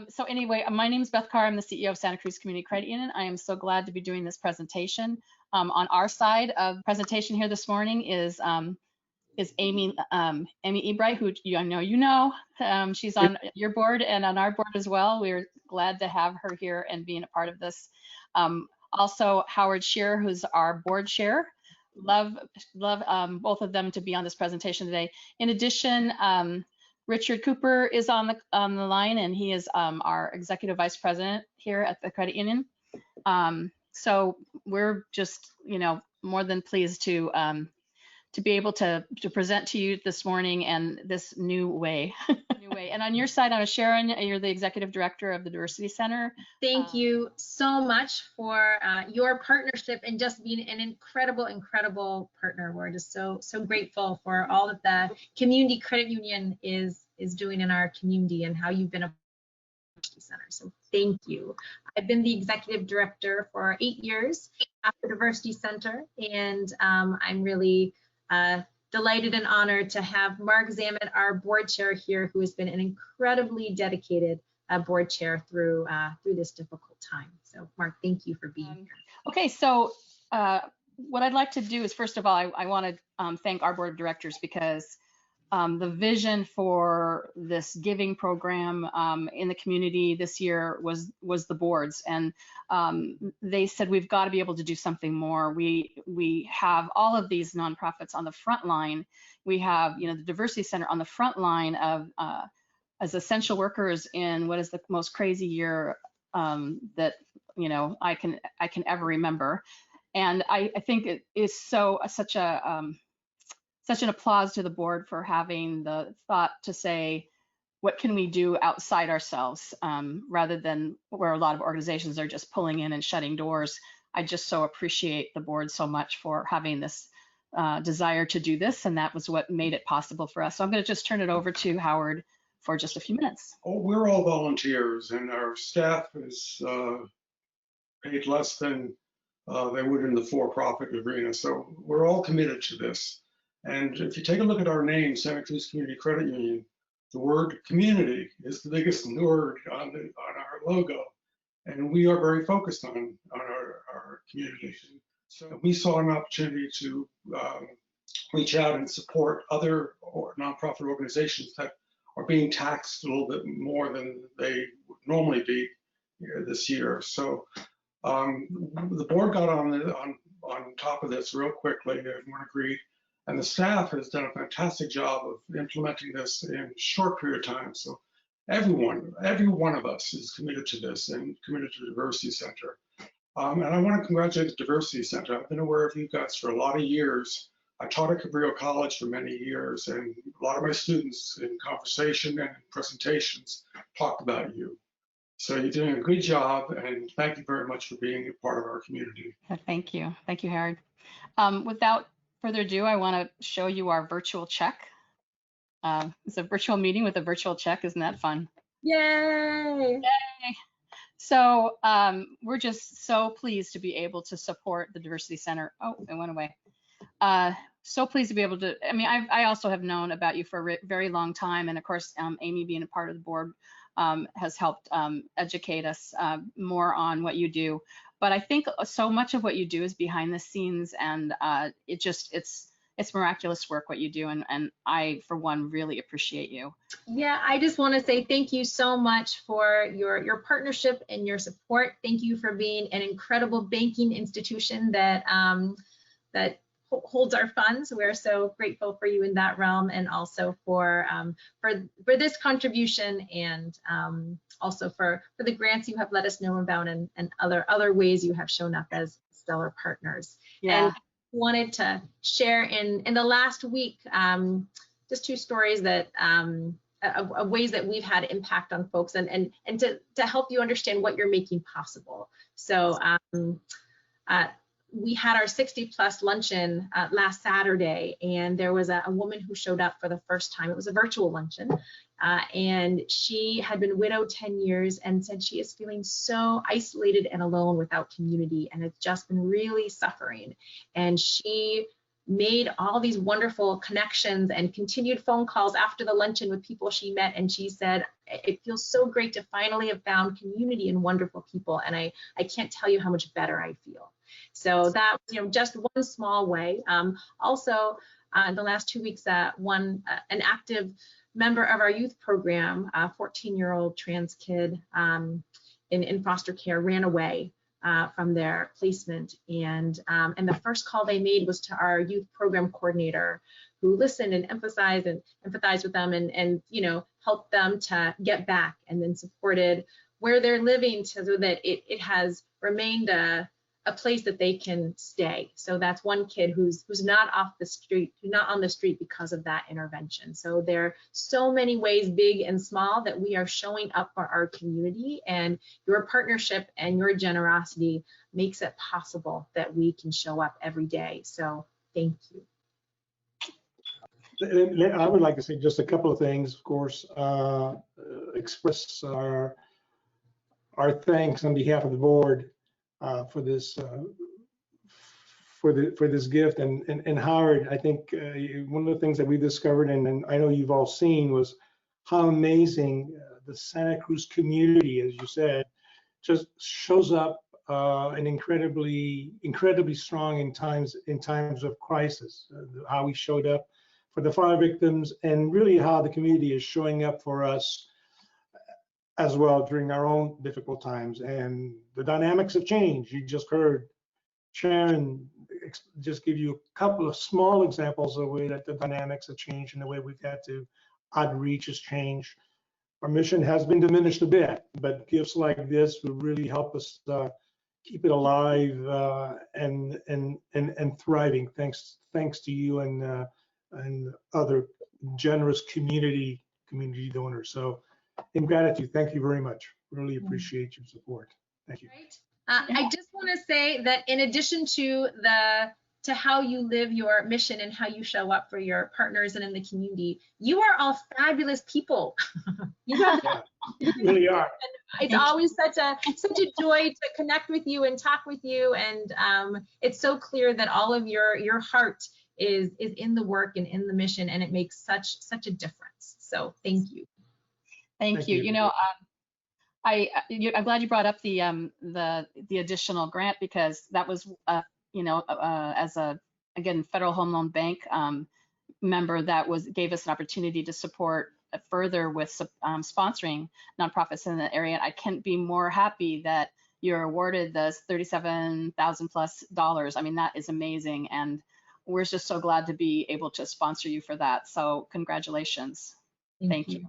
So anyway, my name is Beth Carr. I'm the CEO of Santa Cruz Community Credit Union. I am so glad to be doing this presentation. On our side of presentation here this morning is Amy Ebright, who I know you know. She's on your board and on our board as well. We're glad to have her here and being a part of this. Also, Howard Shearer, who's our board chair. Love both of them to be on this presentation today. In addition, Richard Cooper is on the line, and he is our executive vice president here at the credit union. So we're just, more than pleased to be able to present to you this morning and this new way. And on your side, Sharon, you're the executive director of the Diversity Center. Thank you so much for your partnership and just being an incredible partner. We're just so grateful for all that the Community Credit Union is doing in our community and how you've been a center. So thank you. I've been the executive director for 8 years at the Diversity Center, and I'm really delighted and honored to have Mark Zammit, our board chair here, who has been an incredibly dedicated board chair through this difficult time. So Mark, thank you for being here. Okay, so what I'd like to do is, first of all, I want to thank our board of directors, because the vision for this giving program in the community this year was the board's, and they said we've got to be able to do something more. We have all of these nonprofits on the front line. We have the Diversity Center on the front line of as essential workers in what is the most crazy year that I can ever remember, and I think it is such an applause to the board for having the thought to say, what can we do outside ourselves, rather than where a lot of organizations are just pulling in and shutting doors. I just so appreciate the board so much for having this desire to do this, and that was what made it possible for us. So I'm going to just turn it over to Howard for just a few minutes. Oh, we're all volunteers, and our staff is paid less than they would in the for-profit arena. So we're all committed to this. And if you take a look at our name, Santa Cruz Community Credit Union, the word community is the biggest word on our logo. And we are very focused on our community. So we saw an opportunity to reach out and support other nonprofit organizations that are being taxed a little bit more than they would normally be this year. So the board got on top of this real quickly. Everyone agreed. And the staff has done a fantastic job of implementing this in a short period of time. So every one of us is committed to this and committed to the Diversity Center. And I want to congratulate the Diversity Center. I've been aware of you guys for a lot of years. I taught at Cabrillo College for many years, and a lot of my students in conversation and presentations talked about you. So you're doing a good job, and thank you very much for being a part of our community. Thank you, Howard. Without further ado, I want to show you our virtual check. It's a virtual meeting with a virtual check. Isn't that fun? Yay! Yay! So we're just so pleased to be able to support the Diversity Center. Oh, it went away. So pleased to be able to, I also have known about you for a very long time. And of course, Amy being a part of the board has helped educate us more on what you do. But I think so much of what you do is behind the scenes, and it's miraculous work what you do, and I, for one, really appreciate you. Yeah, I just want to say thank you so much for your partnership and your support. Thank you for being an incredible banking institution that holds our funds. We're so grateful for you in that realm, and also for this contribution, and also for the grants you have let us know about, and other ways you have shown up as stellar partners. Yeah. And wanted to share in the last week just 2 stories that of ways that we've had impact on folks, and to help you understand what you're making possible. So we had our 60+ luncheon last Saturday, and there was a woman who showed up for the first time. It was a virtual luncheon, and she had been widowed 10 years and said she is feeling so isolated and alone without community, and has just been really suffering. And she made all these wonderful connections and continued phone calls after the luncheon with people she met. And she said, it feels so great to finally have found community and wonderful people. And I can't tell you how much better I feel. So that, just one small way. Also, in the last 2 weeks, an active member of our youth program, a 14-year-old trans kid in foster care, ran away from their placement, and the first call they made was to our youth program coordinator, who listened and empathized with them, and helped them to get back, and then supported where they're living so that it has remained a place that they can stay. So that's one kid who's not on the street because of that intervention. So there are so many ways, big and small, that we are showing up for our community, and your partnership and your generosity makes it possible that we can show up every day. So thank you. I would like to say just a couple of things, of course. Express our thanks on behalf of the board for this gift, and Howard, I think one of the things that we discovered, and I know you've all seen, was how amazing the Santa Cruz community, as you said, just shows up and incredibly strong in times of crisis. How we showed up for the fire victims, and really how the community is showing up for us as well during our own difficult times. And the dynamics have changed. You just heard Sharon just give you a couple of small examples of the way that the dynamics have changed and the way we've had to outreach has changed. Our mission has been diminished a bit, but gifts like this will really help us keep it alive and thriving. Thanks to you and other generous community donors. So, in gratitude, thank you very much. Really appreciate your support. Thank you. Right. I just want to say that in addition to how you live your mission and how you show up for your partners and in the community, you are all fabulous people. You really are. It's always such a joy to connect with you and talk with you, and it's so clear that all of your heart is in the work and in the mission, and it makes such a difference. So thank you. Thank you. I'm glad you brought up the additional grant, because that was as a, again, Federal Home Loan Bank member that gave us an opportunity to support further with sponsoring nonprofits in the area. I can't be more happy that you're awarded the $37,000+ I mean, that is amazing, and we're just so glad to be able to sponsor you for that. So congratulations. Thank you.